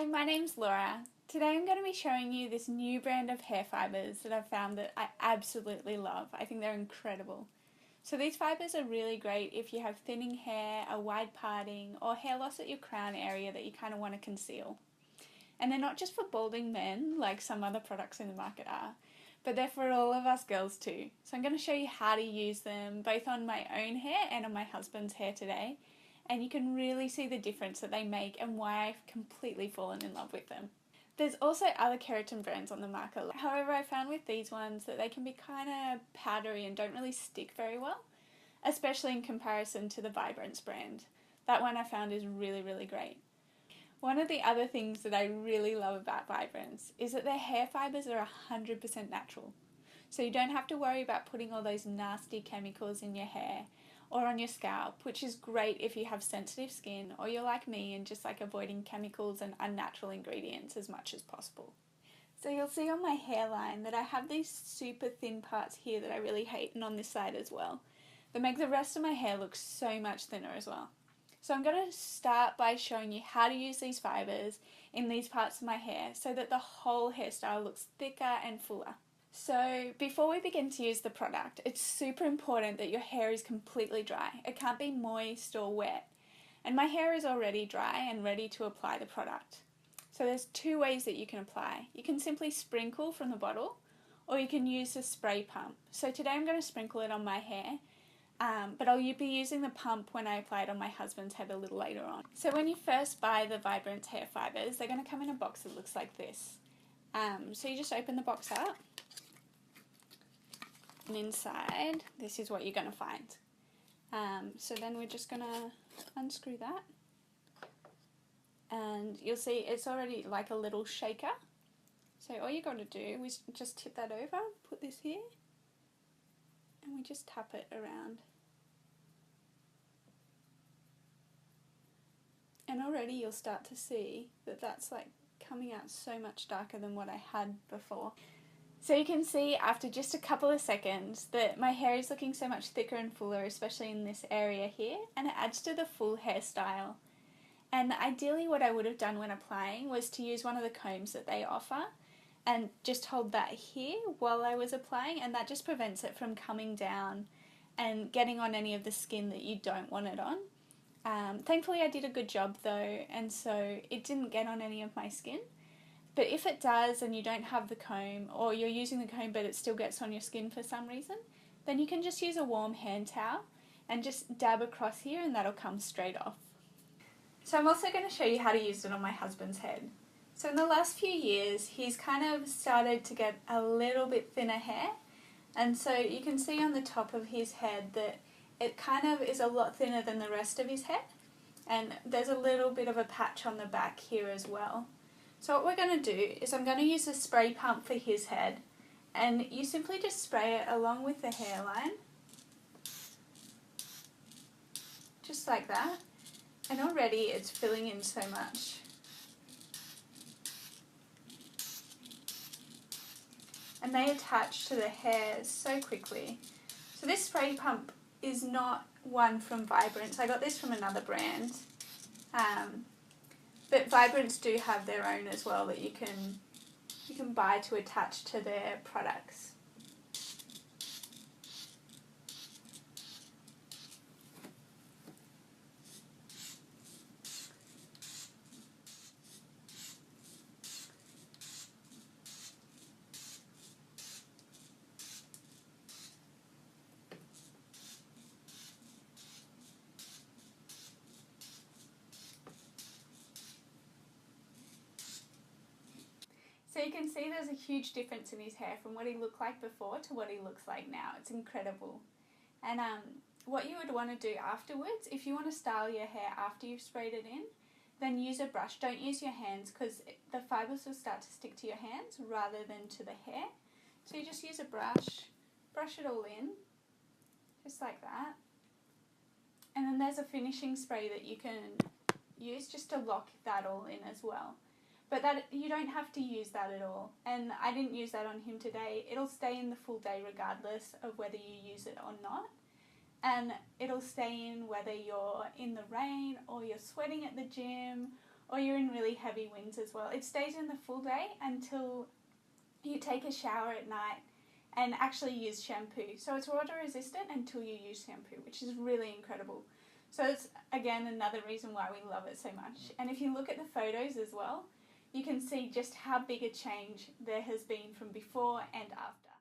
Hi, my name's Laura. Today I'm going to be showing you this new brand of hair fibres that I've found that I absolutely love. I think they're incredible. So these fibres are really great if you have thinning hair, a wide parting, or hair loss at your crown area that you kind of want to conceal. And they're not just for balding men like some other products in the market are, but they're for all of us girls too. So I'm going to show you how to use them both on my own hair and on my husband's hair today. And you can really see the difference that they make and why I've completely fallen in love with them. There's also other keratin brands on the market. However, I found with these ones that they can be kind of powdery and don't really stick very well, especially in comparison to the Vibrantz brand. That one I found is really great. One of the other things that I really love about Vibrantz is that their hair fibres are 100% natural. So you don't have to worry about putting all those nasty chemicals in your hair or on your scalp, which is great if you have sensitive skin or you're like me and just like avoiding chemicals and unnatural ingredients as much as possible. So you'll see on my hairline that I have these super thin parts here that I really hate, and on this side as well, that make the rest of my hair look so much thinner as well. So I'm going to start by showing you how to use these fibres in these parts of my hair so that the whole hairstyle looks thicker and fuller. So before we begin to use the product, it's super important that your hair is completely dry. It can't be moist or wet. And my hair is already dry and ready to apply the product. So there's two ways that you can apply. You can simply sprinkle from the bottle, or you can use a spray pump. So today I'm going to sprinkle it on my hair, but I'll be using the pump when I apply it on my husband's head a little later on. So when you first buy the Vibrantz hair fibres, they're going to come in a box that looks like this. So you just open the box up. And inside, this is what you're going to find. So then we're just going to unscrew that. And you'll see it's already like a little shaker. So all you got to do is just tip that over, put this here, and we just tap it around. And already you'll start to see that that's like coming out so much darker than what I had before. So you can see after just a couple of seconds that my hair is looking so much thicker and fuller, especially in this area here, and it adds to the full hairstyle. And ideally what I would have done when applying was to use one of the combs that they offer and just hold that here while I was applying, and that just prevents it from coming down and getting on any of the skin that you don't want it on. Thankfully I did a good job though, and so it didn't get on any of my skin. But if it does and you don't have the comb, or you're using the comb but it still gets on your skin for some reason, then you can just use a warm hand towel and just dab across here and that'll come straight off. So I'm also going to show you how to use it on my husband's head. So in the last few years he's kind of started to get a little bit thinner hair, and so you can see on the top of his head that it kind of is a lot thinner than the rest of his head, and there's a little bit of a patch on the back here as well. So what we're going to do is I'm going to use a spray pump for his head, and you simply just spray it along with the hairline, just like that, and already it's filling in so much. And they attach to the hair so quickly. So this spray pump is not one from Vibrantz. I got this from another brand. But Vibrantz do have their own as well that you can buy to attach to their products. So you can see there's a huge difference in his hair from what he looked like before to what he looks like now. It's incredible. And what you would want to do afterwards, if you want to style your hair after you've sprayed it in, then use a brush. Don't use your hands because the fibres will start to stick to your hands rather than to the hair. So you just use a brush it all in, just like that. And then there's a finishing spray that you can use just to lock that all in as well. But that you don't have to use that at all, and I didn't use that on him today. It'll stay in the full day regardless of whether you use it or not, and it'll stay in whether you're in the rain or you're sweating at the gym or you're in really heavy winds as well. It stays in the full day until you take a shower at night and actually use shampoo. So it's water resistant until you use shampoo, which is really incredible. So it's, again, another reason why we love it so much. And if you look at the photos as well, you can see just how big a change there has been from before and after.